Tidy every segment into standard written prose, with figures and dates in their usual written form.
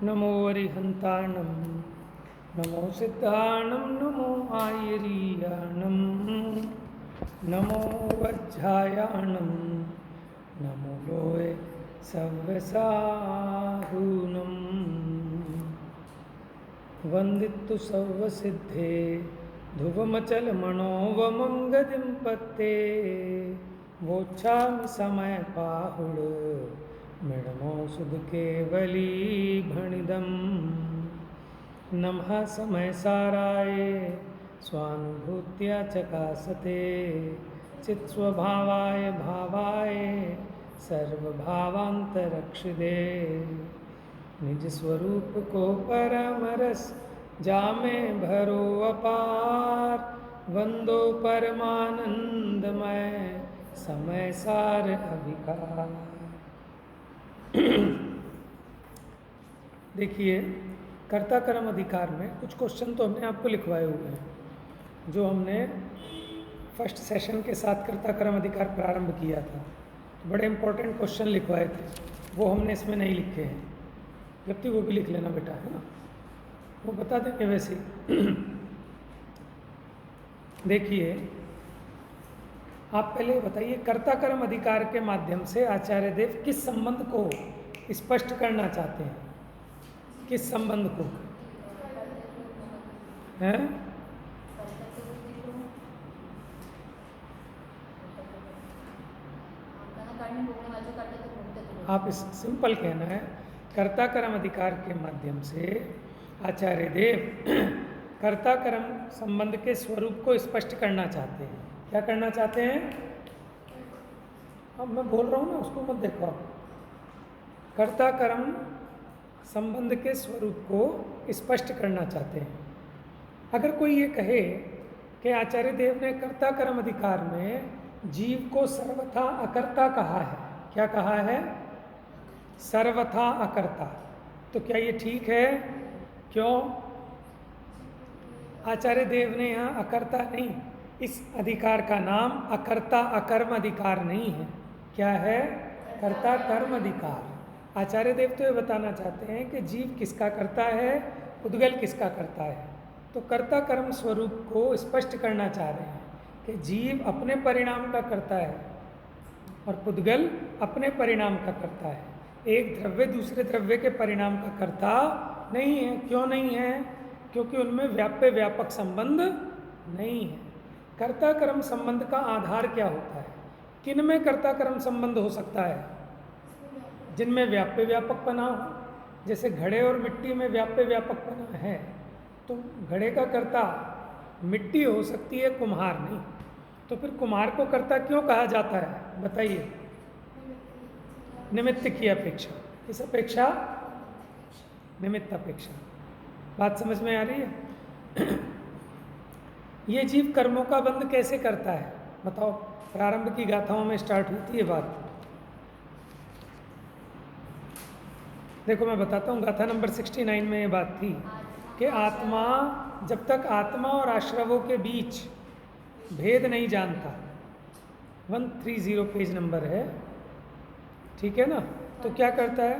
नमो अरिहंताणं नमो सिद्धाणं नमो आयरीयाणं नमो वज्रायाणं नमो लोये सव्यसाहूनं वन्दितु सर्वसिद्धे ध्रुवमचलमणोवमं गतिं पत्ते वोच्छामि समयपाहुड मृणमो सुधकेवली भणिदं नमः समयसाराय स्वानुभूत्या चकासते चित्स्वभावाय भावाय सर्वभावांतरक्षिदे निज स्वरूप को परमरस जामे भरो अपार वंदो परमानंदमय समय सार अभिकार। देखिए, कर्ता कर्म अधिकार में कुछ क्वेश्चन तो हमने आपको लिखवाए हुए हैं, जो हमने फर्स्ट सेशन के साथ कर्ता कर्म अधिकार प्रारंभ किया था। बड़े इंपॉर्टेंट क्वेश्चन लिखवाए थे, वो हमने इसमें नहीं लिखे हैं। जबकि वो भी लिख लेना बेटा, है ना, वो बता देंगे वैसे ही। देखिए, आप पहले बताइए, कर्ता कर्म अधिकार के माध्यम से आचार्य देव किस संबंध को स्पष्ट करना चाहते हैं? किस संबंध को? हैं? आप इस सिंपल कहना है, कर्ता कर्म अधिकार के माध्यम से आचार्य देव कर्ता कर्म संबंध के स्वरूप को स्पष्ट करना चाहते हैं। क्या करना चाहते हैं? अब मैं बोल रहा हूँ ना, उसको मत देखो आप। कर्ता कर्म संबंध के स्वरूप को स्पष्ट करना चाहते हैं। अगर कोई ये कहे कि आचार्य देव ने कर्ता कर्म अधिकार में जीव को सर्वथा अकर्ता कहा है, क्या कहा है? सर्वथा अकर्ता। तो क्या ये ठीक है? क्यों? आचार्य देव ने यहाँ अकर्ता नहीं, इस अधिकार का नाम अकर्ता अकर्म अधिकार नहीं है। क्या है? कर्ता कर्म अधिकार। आचार्य देव तो ये बताना चाहते हैं कि जीव किसका करता है, पुद्गल किसका करता है। तो कर्ता कर्म स्वरूप को स्पष्ट करना चाह रहे हैं कि जीव अपने परिणाम का करता है और पुद्गल अपने परिणाम का करता है। एक द्रव्य दूसरे द्रव्य के परिणाम का कर्ता नहीं है। क्यों नहीं है? क्योंकि उनमें व्याप्य व्यापक संबंध नहीं है। कर्ता कर्म संबंध का आधार क्या होता है? किन में कर्ता कर्म संबंध हो सकता है? जिनमें व्याप्य व्यापकपना हो। जैसे घड़े और मिट्टी में व्याप्य व्यापकपना है, तो घड़े का कर्ता मिट्टी हो सकती है, कुम्हार नहीं। तो फिर कुम्हार को कर्ता क्यों कहा जाता है? बताइए। निमित्त की अपेक्षा। किस अपेक्षा? निमित्त अपेक्षा। बात समझ में आ रही है? ये जीव कर्मों का बंध कैसे करता है? बताओ। प्रारंभ की गाथाओं में स्टार्ट हुई थी ये बात। देखो, मैं बताता हूँ। गाथा नंबर 69 में ये बात थी कि आत्मा, जब तक आत्मा और आश्रवों के बीच भेद नहीं जानता, 130 पेज नंबर है, ठीक है ना, तो क्या करता है?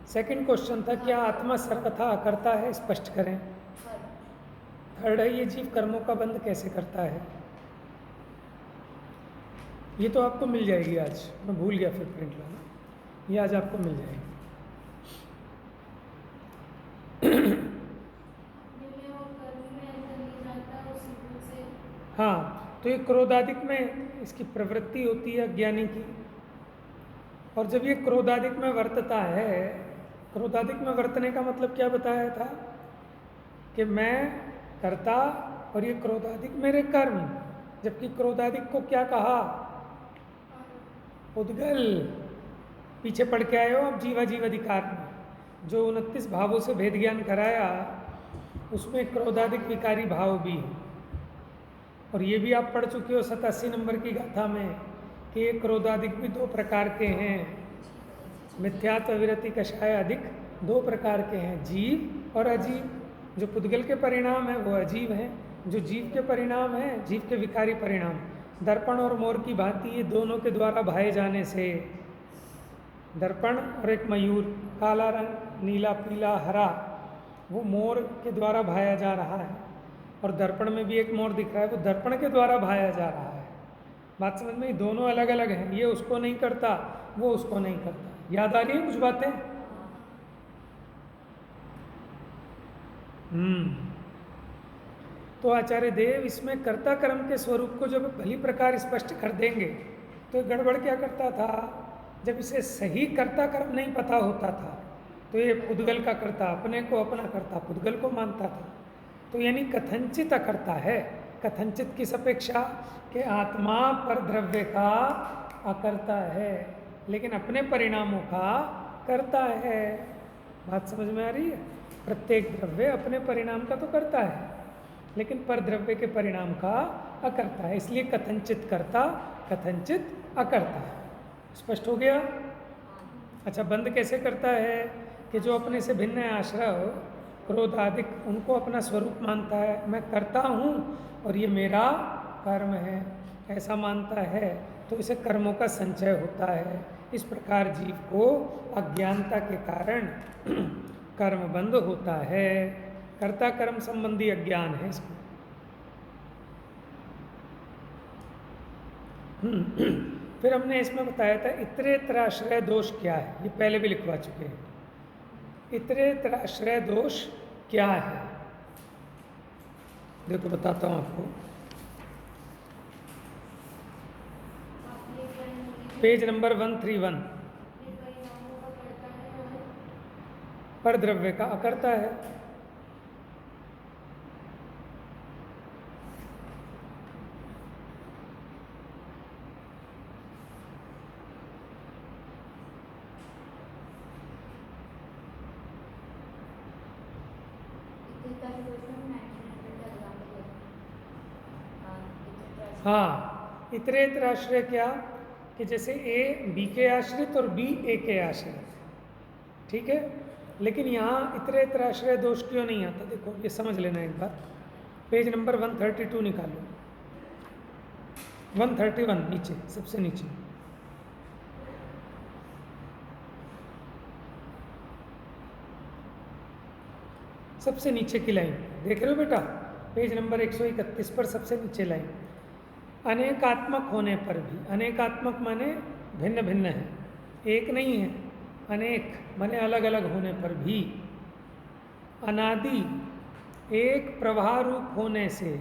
सेकंड क्वेश्चन था, क्या आत्मा सर्वथा अकर्ता है? स्पष्ट करें। थर्ड है, ये जीव कर्मों का बंध कैसे करता है? ये तो आपको मिल जाएगी आज, मैं भूल गया फिर प्रिंट लाना। ये आज आपको मिल जाएगी। हाँ, तो ये क्रोधादिक में इसकी प्रवृत्ति होती है अज्ञानी की। और जब ये क्रोधादिक में वर्तता है, क्रोधादिक में वर्तने का मतलब क्या बताया था? कि मैं कर्ता और ये क्रोधादिक मेरे कर्म। जबकि क्रोधादिक को क्या कहा? पुद्गल। पीछे पढ़ के आए हो आप जीवा जीव अधिकार में, जो 29 भावों से भेद ज्ञान कराया, उसमें क्रोधादिक विकारी भाव भी है। और ये भी आप पढ़ चुके हो 87 नंबर की गाथा में कि ये क्रोधादिक भी 2 प्रकार के हैं। मिथ्यात्व विरति कषाय अधिक 2 प्रकार के हैं, जीव और अजीव। जो पुद्गल के परिणाम है वो अजीव हैं, जो जीव के परिणाम है, जीव के विकारी परिणाम, दर्पण और मोर की भांति ये दोनों के द्वारा भाए जाने से दर्पण और एक मयूर, काला रंग, नीला, पीला, हरा, वो मोर के द्वारा भाया जा रहा है। और दर्पण में भी एक मोर दिख रहा है, वो दर्पण के द्वारा भाया जा रहा है। बात समझ में? दोनों अलग अलग हैं, ये उसको नहीं करता, वो उसको नहीं करता। याद आ रही है कुछ बातें? तो आचार्य देव इसमें कर्ता कर्म के स्वरूप को जब भली प्रकार स्पष्ट कर देंगे, तो गड़बड़ क्या करता था, जब इसे सही कर्ता कर्म नहीं पता होता था तो ये पुद्गल का कर्ता अपने को अपना कर्ता पुद्गल को मानता था। तो यानी कथनचित अकर्ता है। कथनचित किस अपेक्षा कि आत्मा पर द्रव्य का अकर्ता है, लेकिन अपने परिणामों का करता है। बात समझ में आ रही है? प्रत्येक द्रव्य अपने परिणाम का तो करता है, लेकिन पर द्रव्य के परिणाम का अकर्ता है। इसलिए कथनचित कर्ता, कथनचित अकर्ता है। स्पष्ट हो गया? अच्छा, बंद कैसे करता है कि जो अपने से भिन्न है, आश्रय, क्रोध आदि, उनको अपना स्वरूप मानता है, मैं करता हूँ और ये मेरा कर्म है, ऐसा मानता है, तो इसे कर्मों का संचय होता है। इस प्रकार जीव को अज्ञानता के कारण कर्म बंद होता है। कर्ता कर्म संबंधी अज्ञान है इसको। फिर हमने इसमें बताया था इतरेतराश्रय दोष क्या है, ये पहले भी लिखवा चुके हैं। इतरेतराश्रय दोष क्या है, देखो बताता हूँ आपको। पेज नंबर 131, पर द्रव्य का अकर्ता है। हाँ, इतरेतराश्रय क्या कि जैसे ए बी के आश्रित और बी ए के आश्रित, ठीक है। लेकिन यहाँ इतरेतराश्रय दोष क्यों नहीं आता, देखो ये समझ लेना एक बार। पेज नंबर 132 निकालो, 131 नीचे, सबसे नीचे। सबसे नीचे की लाइन देख रहे हो बेटा, पेज नंबर 131 पर सबसे नीचे लाइन। अनेकात्मक होने पर भी, अनेकात्मक माने भिन्न भिन्न है, एक नहीं है, अनेक माने अलग अलग होने पर भी, अनादि एक प्रवाह रूप होने से,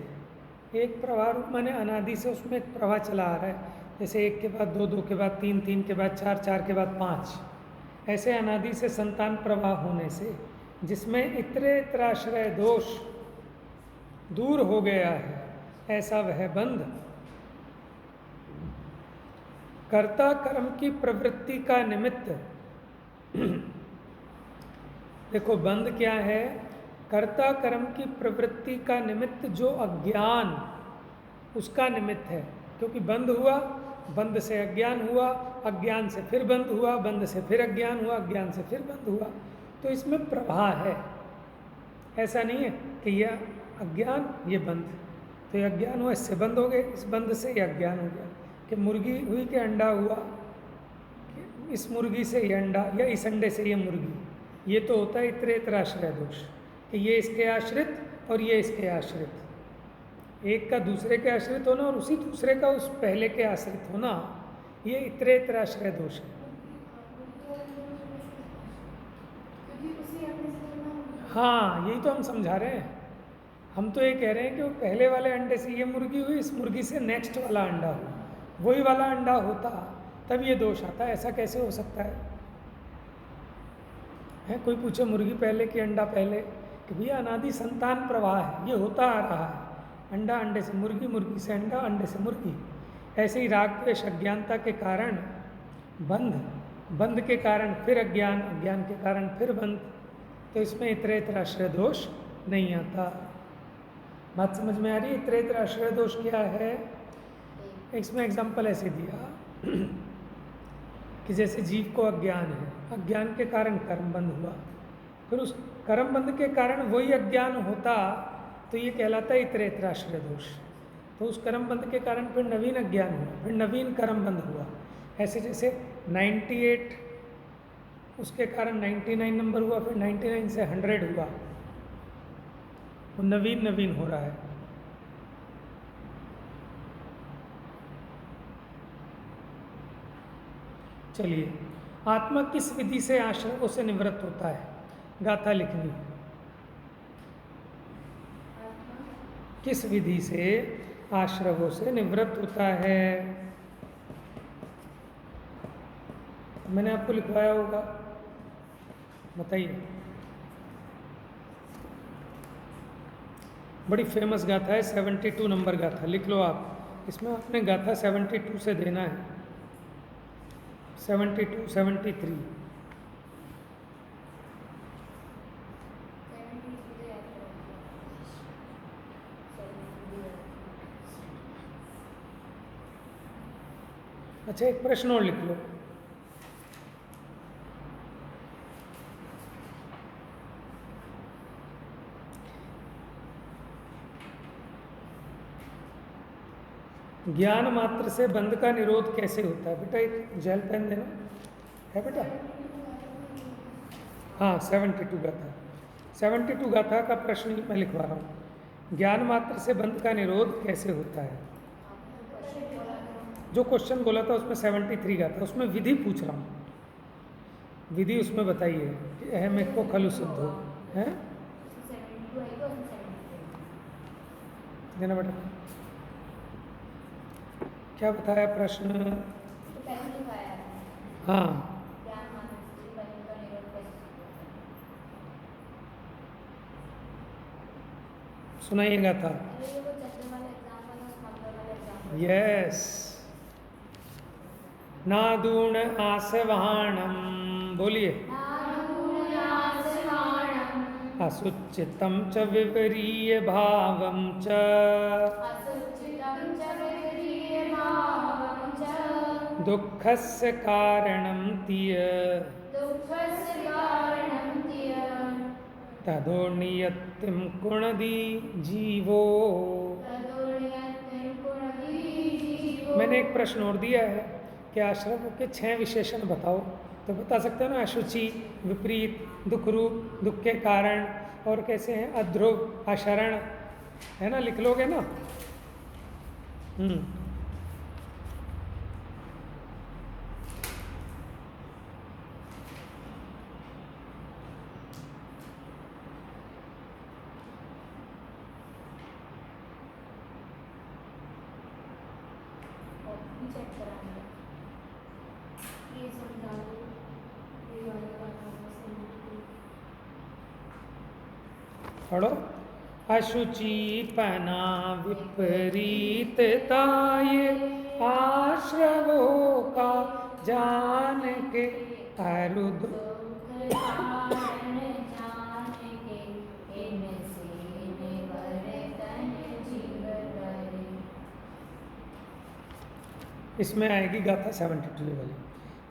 एक प्रवाह रूप माने अनादि से उसमें एक प्रवाह चला आ रहा है, जैसे एक के बाद दो, दो के बाद तीन, तीन के बाद चार, चार के बाद पाँच, ऐसे अनादि से संतान प्रवाह होने से जिसमें इतरेतराश्रय दोष दूर हो गया है, ऐसा वह बंध कर्ता कर्म की प्रवृत्ति का निमित्त। देखो बंध क्या है, कर्ता कर्म की प्रवृत्ति का निमित्त जो अज्ञान, उसका निमित्त है। क्योंकि बंध हुआ, बंध से अज्ञान हुआ, अज्ञान से फिर बंध हुआ, बंध से फिर अज्ञान हुआ, अज्ञान से फिर बंध हुआ, तो इसमें प्रवाह है। ऐसा नहीं है कि यह अज्ञान ये बंध, तो ये अज्ञान हुआ इससे बंद हो गए, इस बंध से ये अज्ञान हो गया, कि मुर्गी हुई कि अंडा हुआ, कि इस मुर्गी से ये अंडा या इस अंडे से ये मुर्गी। ये तो होता है इतरेतराश्रय दोष, कि ये इसके आश्रित और ये इसके आश्रित, एक का दूसरे के आश्रित होना और उसी दूसरे का उस पहले के आश्रित होना, ये इतरेतराश्रय दोष है। हाँ, यही तो हम समझा रहे हैं। हम तो ये कह रहे हैं कि वो पहले वाले अंडे से ये मुर्गी हुई, इस मुर्गी से नेक्स्ट वाला अंडा हुआ, वही वाला अंडा होता तब ये दोष आता। ऐसा कैसे हो सकता है? कोई पूछे मुर्गी पहले कि अंडा पहले, कि भैया अनादि संतान प्रवाह है, ये होता आ रहा है, अंडा अंडे से मुर्गी, मुर्गी से अंडा, अंडे से मुर्गी। ऐसे ही राग द्वेष अज्ञानता के कारण बंध, बंध के कारण फिर अज्ञान, अज्ञान के कारण फिर बंध, तो इसमें इतरेतराश्रय दोष नहीं आता। बात समझ में आ रही है? इतरेतराश्रय दोष क्या है? इसमें एग्जाम्पल ऐसे दिया कि जैसे जीव को अज्ञान है, अज्ञान के कारण कर्म बंध हुआ, फिर उस कर्म बंध के कारण वही अज्ञान होता, तो ये कहलाता है इतरेतराश्रय दोष। तो उस कर्म बंध के कारण फिर नवीन अज्ञान हुआ, फिर नवीन कर्म बंध हुआ। ऐसे जैसे 98 उसके कारण 99 नंबर हुआ, फिर 99 से 100 हुआ। वो नवीन नवीन हो रहा है। चलिए, आत्मा किस विधि से आश्रवों से निवृत्त होता है? गाथा लिखनी। किस विधि से आश्रवों से निवृत्त होता है? मैंने आपको लिखवाया होगा, बताइए। बड़ी फेमस गाथा है, 72 नंबर गाथा, लिख लो आप। इसमें आपने गाथा 72 से देना है, 72, 73। अच्छा, एक प्रश्न और लिख लो। ज्ञान मात्र से बंध का निरोध कैसे होता है? बेटा एक जेल पेन देना है बेटा। हाँ, 72 गाथा, 72 गाथा का प्रश्न मैं लिखवा रहा हूँ। ज्ञान मात्र से बंध का निरोध कैसे होता है? जो क्वेश्चन बोला था उसमें 73 गाथा, उसमें विधि पूछ रहा हूँ। विधि उसमें बताइए कि अहम एक को खलु सिद्धो है देना बेटा। क्या बताया प्रश्न? हाँ, सुनाइएगा था। यस, नादूण आसवाणम, बोलिए। असुचितम च विपरीय भावम च दुःखस्य कारणं तिय तदो नियतिं कुणदी जीवो। मैंने एक प्रश्न और दिया है कि आश्रम के 6 विशेषण बताओ, तो बता सकते हो ना? अशुचि, विपरीत, दुख रूप, दुख के कारण, और कैसे हैं? अध्रुव, अशरण, है ना? लिख लोगे ना? पढ़ो। अशुचिपना विपरीतता ये आश्रवों का जान के अरुद। इसमें आएगी गाथा 72 वाली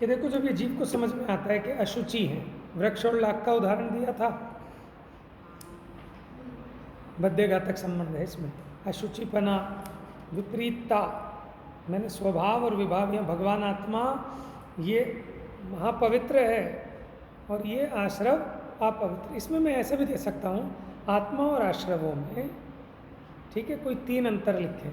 कि देखो, जब ये जीव को समझ में आता है कि अशुचि है, वृक्ष और लाख का उदाहरण दिया था, बद्य घातक संबंध है इसमें। अशुचिपना, विपरीतता, मैंने स्वभाव और विभाव, या भगवान आत्मा ये महापवित्र है और ये आश्रव अपवित्र। इसमें मैं ऐसे भी दे सकता हूँ, आत्मा और आश्रवों में, ठीक है, कोई 3 अंतर लिखे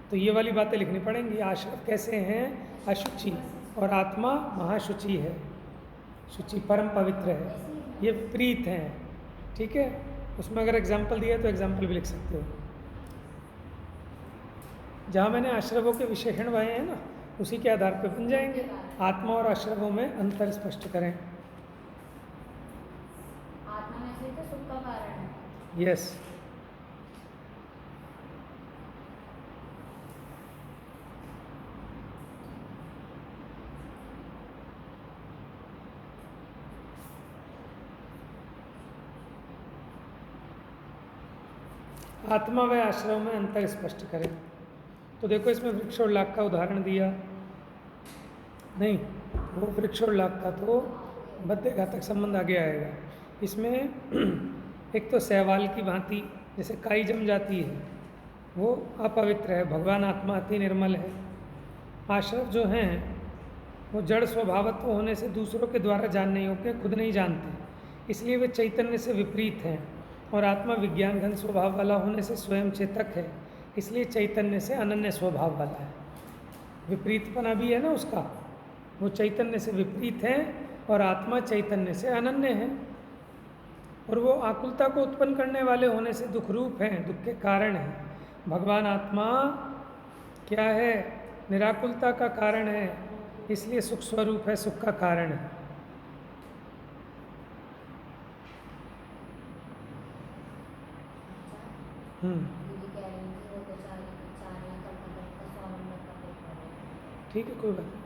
तो ये वाली बातें लिखनी पड़ेंगी। आश्रव कैसे हैं? अशुचि, और आत्मा महाशुचि है, शुचि परम पवित्र है, ये विपरीत हैं, ठीक है। उसमें अगर एग्जाम्पल दिया तो एग्जाम्पल भी लिख सकते हो। जहाँ मैंने आश्रवों के विशेषण वाए हैं ना, उसी के आधार पर बन जाएंगे। आत्मा और आश्रवों में अंतर स्पष्ट करें। आत्मा में से तो सुख का कारण है। यस, आत्मा व आश्रव में अंतर स्पष्ट करें। तो देखो, इसमें वृक्ष और लाख का उदाहरण दिया नहीं, वो वृक्ष और लाख का तो बद्य घातक संबंध आगे आएगा। इसमें एक तो सहवाल की भांति जैसे काई जम जाती है, वो अपवित्र है। भगवान आत्मा अति निर्मल है। आश्रव जो हैं वो जड़ स्वभावत्व होने से दूसरों के द्वारा जानने योग्य, खुद नहीं जानते, इसलिए वे चैतन्य से विपरीत हैं। और आत्मा विज्ञान घन स्वभाव वाला होने से स्वयं चेतक है, इसलिए चैतन्य से अनन्य स्वभाव वाला है। विपरीतपना भी है ना उसका, वो चैतन्य से विपरीत है और आत्मा चैतन्य से अनन्य है। और वो आकुलता को उत्पन्न करने वाले होने से दुख रूप हैं, दुख के कारण हैं। भगवान आत्मा क्या है? निराकुलता का कारण है, इसलिए सुख स्वरूप है, सुख का कारण है। ठीक है, कोई बात नहीं।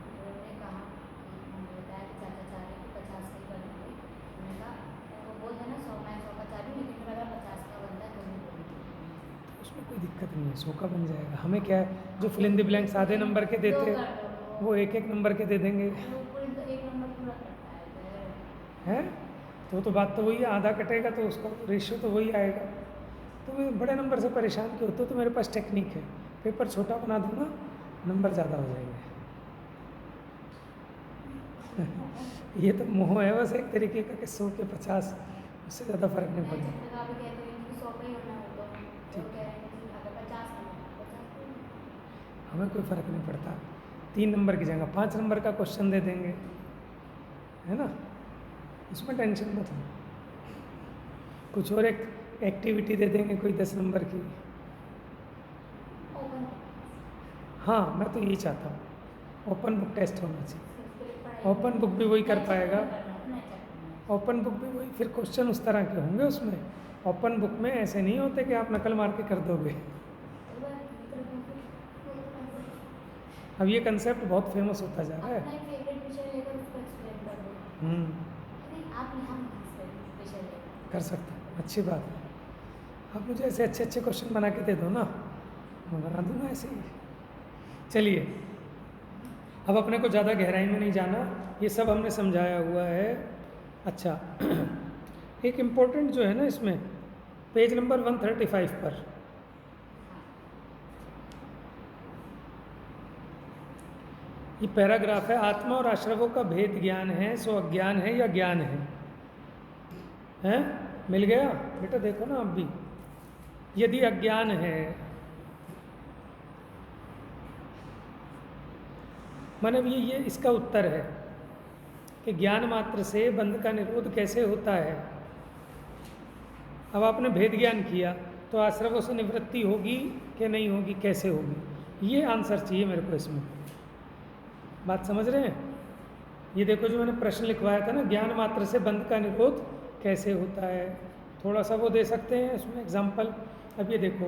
उसमें कोई दिक्कत नहीं है, 100 का बन जाएगा। हमें क्या है, जो फिल इन द ब्लैंक्स आधे नंबर के देते वो एक एक नंबर के दे देंगे, हैं? तो बात तो वही है, आधा कटेगा तो उसका रेशियो तो वही आएगा। तो मैं बड़े नंबर से परेशान क्यों होते हो? तो मेरे पास टेक्निक है, पेपर छोटा बना दूंगा, नंबर ज़्यादा हो जाएंगे। ये तो मोह है बस एक तरीके का कि 100 के 50, उससे ज़्यादा फर्क नहीं पड़ेगा। हमें कोई फ़र्क नहीं पड़ता, 3 नंबर की जगह 5 नंबर का क्वेश्चन दे देंगे, है ना, उसमें टेंशन मत लो। कुछ और एक एक्टिविटी दे देंगे कोई 10 नंबर की। हाँ, मैं तो यही चाहता हूँ, ओपन बुक टेस्ट होना चाहिए। ओपन बुक भी वही कर पाएगा, ओपन बुक भी वही, फिर क्वेश्चन उस तरह के होंगे उसमें। ओपन बुक में ऐसे नहीं होते कि आप नकल मार के कर दोगे। अब ये कंसेप्ट बहुत फेमस होता जा रहा है। कर सकते हैं, अच्छी बात है। आप मुझे ऐसे अच्छे अच्छे क्वेश्चन बना के दे दो ना, मैं बना दूंगा ऐसे ही। चलिए, अब अपने को ज़्यादा गहराई में नहीं जाना, ये सब हमने समझाया हुआ है। अच्छा, एक इम्पोर्टेंट जो है ना इसमें, पेज नंबर 135 पर ये पैराग्राफ है, आत्मा और आश्रवों का भेद ज्ञान है, सो अज्ञान है या ज्ञान है? हैं? मिल गया बेटा? देखो ना आप भी, यदि अज्ञान है, माने ये इसका उत्तर है कि ज्ञान मात्र से बंध का निरोध कैसे होता है। अब आपने भेद ज्ञान किया तो आश्रवों से निवृत्ति होगी कि नहीं होगी, कैसे होगी? ये आंसर चाहिए मेरे को इसमें। बात समझ रहे हैं? ये देखो जो मैंने प्रश्न लिखवाया था ना, ज्ञान मात्र से बंध का निरोध कैसे होता है, थोड़ा सा वो दे सकते हैं उसमें एग्जाम्पल। अब ये देखो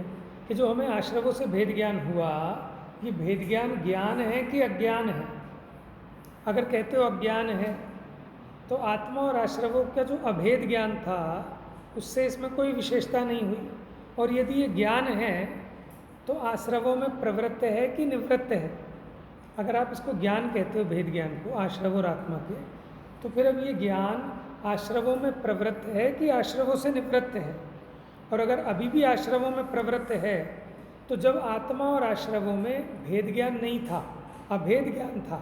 कि जो हमें आश्रवों से भेद ज्ञान हुआ, ये भेद ज्ञान ज्ञान है कि अज्ञान है? अगर कहते हो अज्ञान है तो आत्मा और आश्रवों का जो अभेद ज्ञान था उससे इसमें कोई विशेषता नहीं हुई। और यदि ये ज्ञान है तो आश्रवों में प्रवृत्त है कि निवृत्त है? अगर आप इसको ज्ञान कहते हो, भेद ज्ञान को, आश्रव और आत्मा के, तो फिर अब ये ज्ञान आश्रवों में प्रवृत्त है कि आश्रवों से निवृत्त है? और अगर अभी भी आश्रवों में प्रवृत्त है तो जब आत्मा और आश्रवों में भेद ज्ञान नहीं था, अभेद ज्ञान था,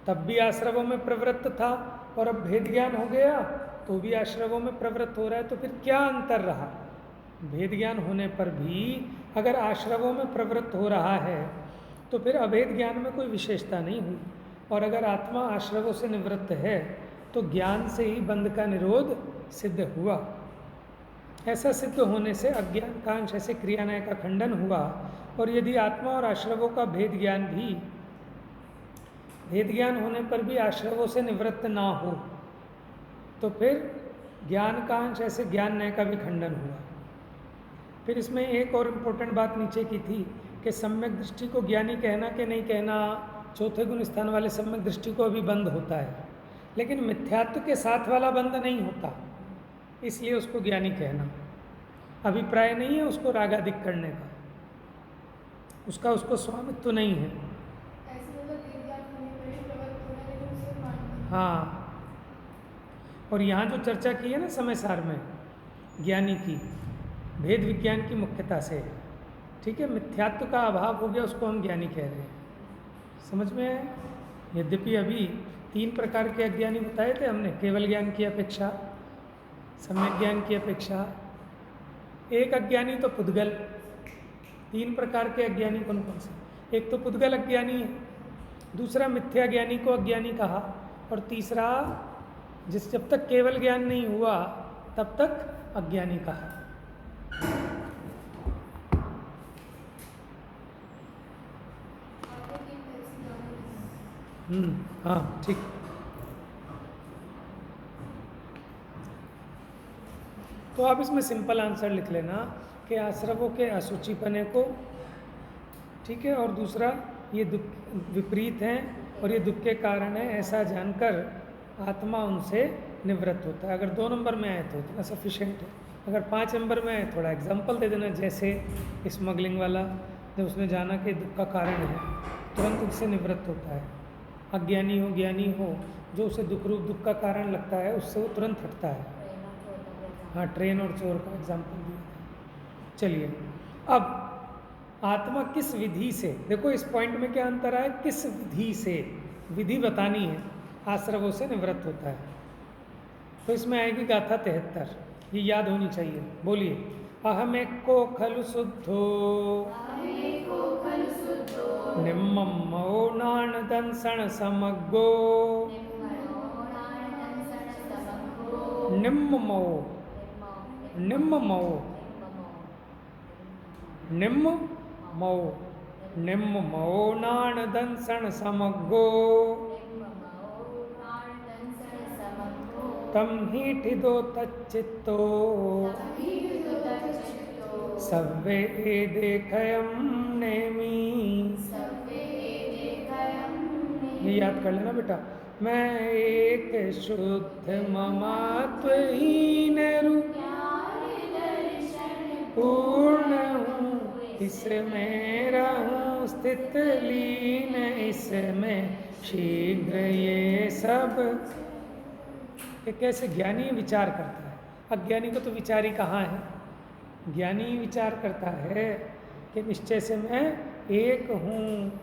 तब भी आश्रवों में प्रवृत्त था, और अब भेद ज्ञान हो गया तो भी आश्रवों में प्रवृत्त हो रहा है। तो फिर क्या अंतर रहा? भेद ज्ञान होने पर भी अगर आश्रवों में प्रवृत्त हो रहा है तो फिर अभेद ज्ञान में कोई विशेषता नहीं हुई। और अगर आत्मा आश्रवों से निवृत्त है तो ज्ञान से ही बंध का निरोध सिद्ध हुआ। ऐसा सिद्ध होने से अज्ञान कांश ऐसे क्रियान्वय का खंडन हुआ। और यदि आत्मा और आश्रवों का भेद ज्ञान भी, भेद ज्ञान होने पर भी आश्रवों से निवृत्त ना हो तो फिर ज्ञान कांश ऐसे ज्ञान न्याय का भी खंडन हुआ। फिर इसमें एक और इम्पोर्टेंट बात नीचे की थी कि सम्यक दृष्टि को ज्ञानी कहना कि नहीं कहना, चौथे गुण स्थान वाले सम्यक दृष्टि को अभी बंद होता है, लेकिन मिथ्यात्व के साथ वाला बंद नहीं होता, इसलिए उसको ज्ञानी कहना। अभिप्राय नहीं है उसको रागादिक करने का, उसको स्वामित्व नहीं है। हाँ, और यहाँ जो चर्चा की है ना समय सार में ज्ञानी की, भेद विज्ञान की मुख्यता से, ठीक है, मिथ्यात्व का अभाव हो गया, उसको हम ज्ञानी कह रहे हैं। समझ में है? यद्यपि अभी 3 प्रकार के अज्ञानी बताए थे हमने, केवल ज्ञान की अपेक्षा, सम्यक ज्ञान की अपेक्षा। एक अज्ञानी तो पुद्गल। 3 प्रकार के अज्ञानी कौन कौन से? एक तो पुद्गल अज्ञानी है, दूसरा मिथ्या ज्ञानी को अज्ञानी कहा, और तीसरा जब तक केवल ज्ञान नहीं हुआ तब तक अज्ञानी कहा। हाँ ठीक। तो आप इसमें सिंपल आंसर लिख लेना कि आश्रवों के असूचिपने को, ठीक है, और दूसरा ये दुख विपरीत हैं और ये दुख के कारण है ऐसा जानकर आत्मा उनसे निवृत्त होता है। अगर 2 नंबर में आए तो इतना सफिशिएंट है। अगर 5 नंबर में आए थोड़ा एग्जाम्पल दे देना, जैसे स्मगलिंग वाला, जब उसने जाना कि दुख का कारण है तुरंत उससे निवृत्त होता है। अज्ञानी हो ज्ञानी हो, जो उसे दुख रूप दुख का कारण लगता है उससे वो तुरंत हटता है। हाँ, ट्रेन और चोर का एग्जाम्पल दिया था। चलिए, अब आत्मा किस विधि से, देखो इस पॉइंट में क्या अंतर है, किस विधि से, विधि बतानी है, आश्रवों से निवृत्त होता है। तो इसमें आएगी गाथा 73, ये याद होनी चाहिए। बोलिए, अहम एक को खलु शुद्धो निम्मो नान दंसण समग्गो निम्मो निम्मो निम्मो निम्मो नान दंसण समग्गो तम ही ठिदो तच्चित्तो सव्वे देखयम नेमी। ये याद कर लेना बेटा। मैं एक शुद्ध ममत्वहीन रूप पूर्ण हूँ, इसमें रहूँ स्थित लीन, इसमें शीघ्र ये सब। ये कैसे ज्ञानी विचार करता है, अज्ञानी को तो विचार ही कहाँ है। ज्ञानी विचार करता है कि निश्चय से मैं एक हूँ।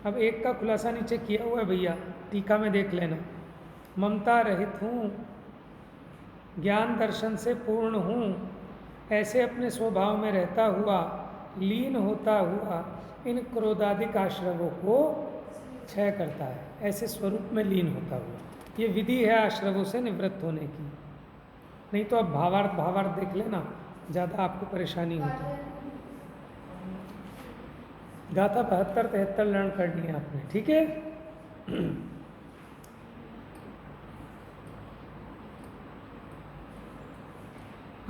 अब एक का खुलासा नीचे किया हुआ है भैया, टीका में देख लेना। ममता रहित हूँ, ज्ञान दर्शन से पूर्ण हूँ, ऐसे अपने स्वभाव में रहता हुआ, लीन होता हुआ इन क्रोधादिक आश्रवों को क्षय करता है, ऐसे स्वरूप में लीन होता हुआ। ये विधि है आश्रवों से निवृत्त होने की। नहीं तो अब भावार्थ देख लेना, ज़्यादा आपको परेशानी होती है। गाथा 72-73 लर्न करनी है आपने, ठीक है।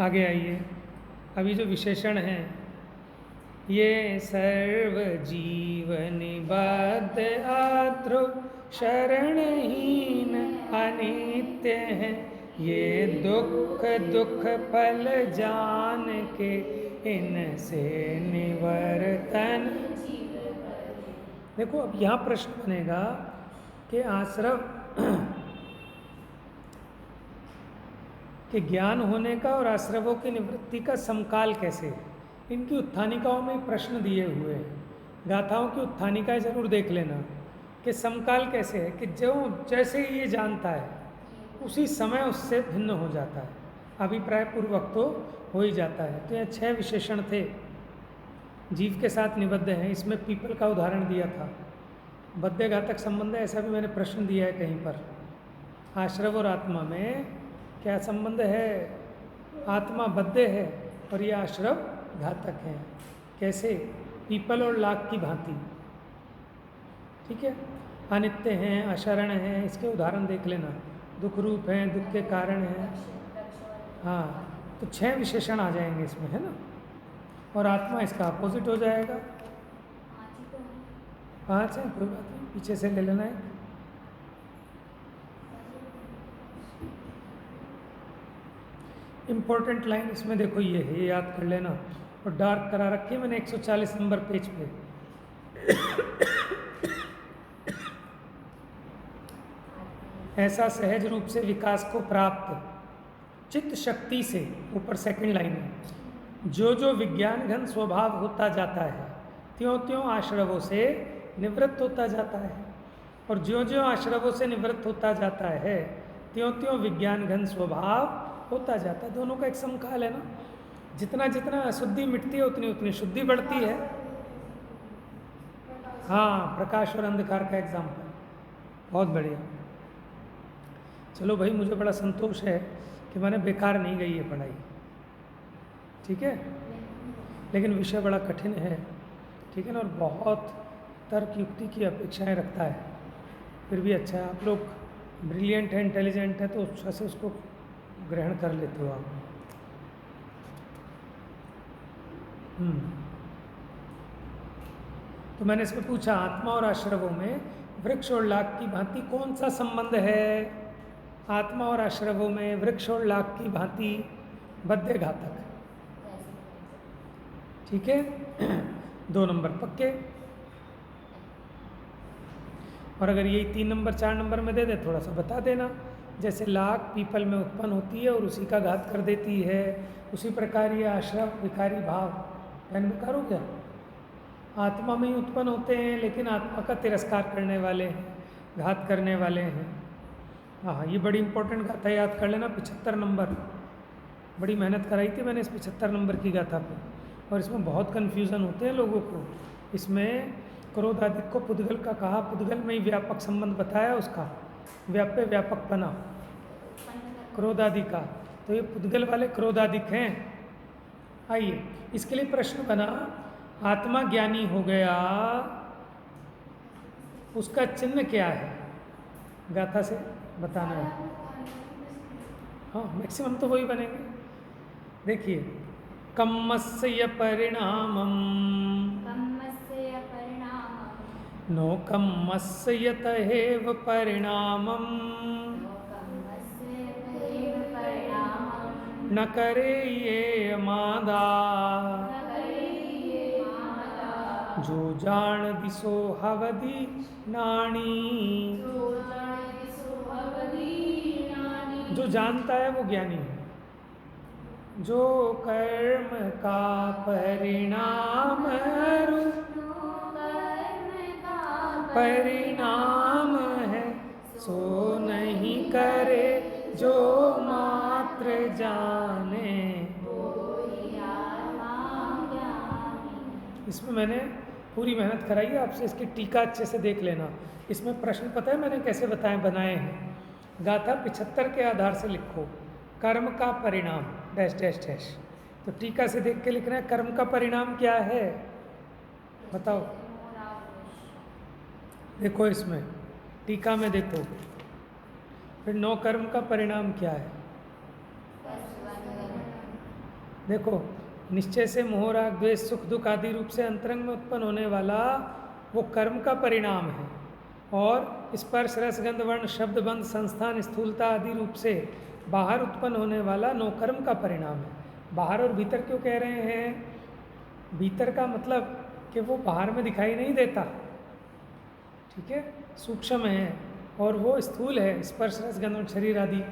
आगे आइए। अभी जो विशेषण हैं, ये सर्व जीव निबद्ध आध्रुव शरणहीन अनित्य हैं, ये दुख फल जान के इनसे निवर्तन। देखो अब यहाँ प्रश्न बनेगा कि आश्रव के ज्ञान होने का और आश्रवों की निवृत्ति का समकाल कैसे है। इनकी उत्थानिकाओं में प्रश्न दिए हुए हैं। गाथाओं की उत्थानिकाएं जरूर देख लेना कि समकाल कैसे है, कि जो जैसे ही ये जानता है उसी समय उससे भिन्न हो जाता है, अभिप्राय पूर्वक तो हो ही जाता है। तो यहाँ 6 विशेषण थे, जीव के साथ निबद्ध हैं। इसमें पीपल का उदाहरण दिया था। बद्ध घातक संबंध है, ऐसा भी मैंने प्रश्न दिया है कहीं पर। आश्रव और आत्मा में क्या संबंध है? आत्मा बद्ध है और ये आश्रव घातक है। कैसे? पीपल और लाख की भांति, ठीक है। अनित्य हैं, अशरण हैं, इसके उदाहरण देख लेना। दुख रूप हैं, दुख के कारण हैं। हाँ, तो 6 विशेषण आ जाएंगे इसमें, है ना। और आत्मा इसका अपोजिट हो जाएगा। 5 है, कोई बात नहीं, पीछे से ले लेना है। इम्पोर्टेंट लाइन इसमें देखो ये है, ये याद कर लेना। और डार्क करा रखी है मैंने 140 नंबर पेज पे। ऐसा सहज रूप से विकास को प्राप्त चित्त शक्ति से, ऊपर सेकंड लाइन है, जो जो विज्ञान घन स्वभाव होता जाता है, त्यों त्यों आश्रवों से निवृत्त होता जाता है। और ज्यों ज्यों आश्रवों से निवृत्त होता जाता है त्यों त्यों विज्ञान घन स्वभाव होता जाता है। दोनों का एक समकाल है ना, जितना जितना अशुद्धि मिटती है उतनी उतनी शुद्धि बढ़ती है। हाँ, प्रकाश और अंधकार का एग्जाम्पल, बहुत बढ़िया। चलो भाई, मुझे बड़ा संतोष है कि मैंने बेकार नहीं गई ये पढ़ाई, ठीक है, लेकिन विषय बड़ा कठिन है, ठीक है ना, और बहुत तर्क युक्ति की अपेक्षाएं रखता है। फिर भी अच्छा है, आप लोग ब्रिलियंट है, इंटेलिजेंट है, तो अच्छा से उसको ग्रहण कर लेते हो आप। तो मैंने इसमें पूछा, आत्मा और आश्रवों में वृक्ष और लाख की भांति कौन सा संबंध है? आत्मा और आश्रवों में वृक्ष और लाख की भांति बद्य घातक, ठीक है। 2 नंबर पक्के, और अगर यही 3 नंबर 4 नंबर में दे दे थोड़ा सा बता देना। जैसे लाख पीपल में उत्पन्न होती है और उसी का घात कर देती है, उसी प्रकार ये आश्रव विकारी भाव यानी विकार हो गया, आत्मा में ही उत्पन्न होते हैं, लेकिन आत्मा का तिरस्कार करने वाले हैं, घात करने वाले हैं। हाँ, ये बड़ी इंपॉर्टेंट गाथा याद कर लेना, 75 नंबर। बड़ी मेहनत कराई थी मैंने इस 75 नंबर की गाथा पे, और इसमें बहुत कन्फ्यूज़न होते हैं लोगों को। इसमें क्रोधादिक को पुद्गल का कहा, पुद्गल में ही व्यापक संबंध बताया, उसका व्याप्य व्यापक बना क्रोधादि का, तो ये पुद्गल वाले क्रोधादिक हैं। आइए, इसके लिए प्रश्न बना, आत्मा ज्ञानी हो गया, उसका चिन्ह क्या है? गाथा से बताना है। हाँ, मैक्सिमम तो वही बनेंगे। देखिए, कम्मस्य परिणामम नो कम्मस्य यतहेव परिणामम न करे ये मादा जो जान दिसो हवदी नाणी। जो जानता है वो ज्ञानी है, जो कर्म का परिणाम परिणाम है, सो नहीं करे जो मात्र जाने। इसमें मैंने पूरी मेहनत कराई है आपसे, इसकी टीका अच्छे से देख लेना। इसमें प्रश्न पता है मैंने कैसे बनाए हैं? गाथा 75 के आधार से लिखो, कर्म का परिणाम डैश डैश डैश, तो टीका से देख के लिखना है कर्म का परिणाम क्या है, बताओ। देखो इसमें टीका में देखो, फिर 9 कर्म का परिणाम क्या है? देखो, निश्चय से मोह राग द्वेष सुख दुख आदि रूप से अंतरंग में उत्पन्न होने वाला वो कर्म का परिणाम है, और स्पर्श रस गंध वर्ण शब्द बंध संस्थान स्थूलता आदि रूप से बाहर उत्पन्न होने वाला 9 कर्म का परिणाम है। बाहर और भीतर क्यों कह रहे हैं? भीतर का मतलब कि वो बाहर में दिखाई नहीं देता, ठीक है, सूक्ष्म है, और वो स्थूल है, स्पर्श रस गंध शरीर आदि,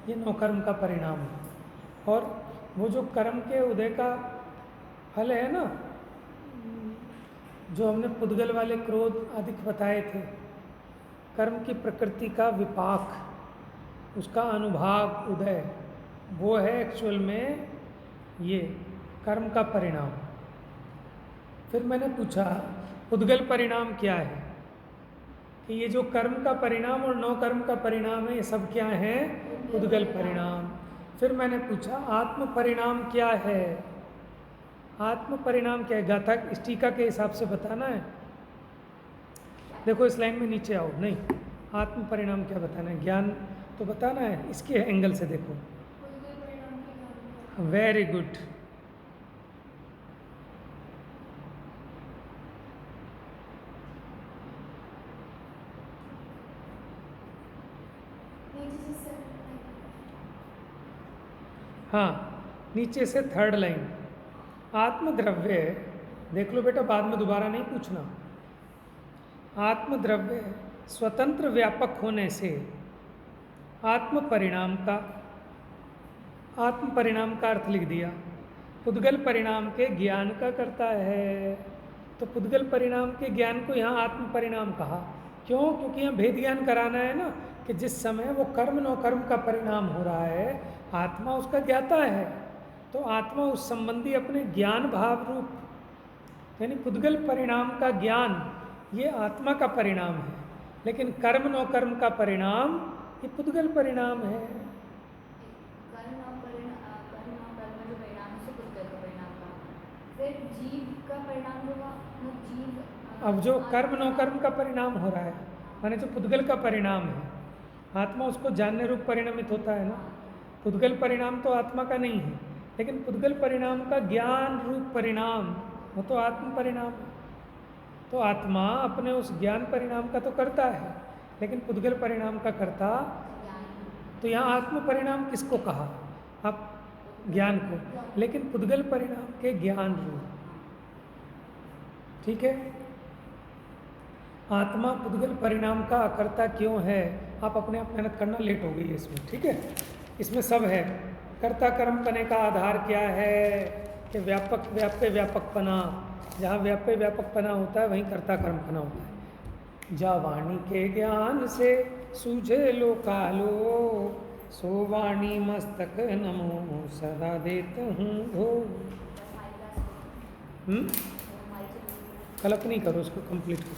ये 9 कर्म का परिणाम है। और वो जो कर्म के उदय का फल है ना, जो हमने पुद्गल वाले क्रोध आदि बताए थे, कर्म की प्रकृति का विपाक, उसका अनुभाग उदय, वो है एक्चुअल में ये कर्म का परिणाम। फिर मैंने पूछा पुद्गल परिणाम क्या है, कि ये जो कर्म का परिणाम और 9 कर्म का परिणाम है, ये सब क्या है? पुद्गल परिणाम। फिर मैंने पूछा आत्म परिणाम क्या है? आत्म परिणाम क्या है? गाथा इस टीका के हिसाब से बताना है। देखो इस लाइन में नीचे आओ, नहीं, आत्म परिणाम क्या बताना है? ज्ञान तो बताना है, इसके एंगल से देखो। वेरी गुड, हाँ, नीचे से 3rd लाइन, आत्मद्रव्य, देख लो बेटा, बाद में दोबारा नहीं पूछना। आत्मद्रव्य स्वतंत्र व्यापक होने से आत्म परिणाम का अर्थ लिख दिया। पुद्गल परिणाम के ज्ञान का करता है, तो पुद्गल परिणाम के ज्ञान को यहाँ आत्म परिणाम कहा। क्यों? क्योंकि यहाँ भेद ज्ञान कराना है ना, कि जिस समय वो कर्म न कर्म का परिणाम हो रहा है, आत्मा उसका ज्ञाता है, तो आत्मा उस संबंधी अपने ज्ञान भाव रूप यानी पुद्गल परिणाम का ज्ञान, ये आत्मा का परिणाम है, लेकिन कर्म न कर्म का परिणाम ये पुद्गल परिणाम है। कर्म और कर्म जो परिणाम है उसे पुद्गल का परिणाम का, फिर जीव का परिणाम होगा, जीव अब जो कर्म न कर्म का परिणाम हो रहा है, माने जो पुद्गल का परिणाम है, आत्मा उसको जानने रूप परिणमित होता है ना। पुद्गल परिणाम तो आत्मा का नहीं है, लेकिन पुद्गल परिणाम का ज्ञान रूप परिणाम वो तो आत्म परिणाम है। तो आत्मा अपने उस ज्ञान परिणाम का तो करता है, लेकिन पुद्गल परिणाम का करता। तो यहाँ आत्म परिणाम किसको कहा? आप ज्ञान को, लेकिन पुद्गल परिणाम के ज्ञान रूप। ठीक है, आत्मा पुद्गल परिणाम का अकर्ता क्यों है? आप अपने आप मेहनत करना, लेट हो गई है इसमें। ठीक है, इसमें सब है। कर्ता कर्म पने का आधार क्या है? कि व्यापक व्याप्य व्यापकपना, जहाँ व्याप्य व्यापकपना होता है वहीं कर्ता कर्म पना होता है। जा वाणी के ज्ञान से सूझे लो कालो, सो वाणी मस्तक नमो सदा देत हूँ धो। कल अपनी करो, उसको कंप्लीट करो।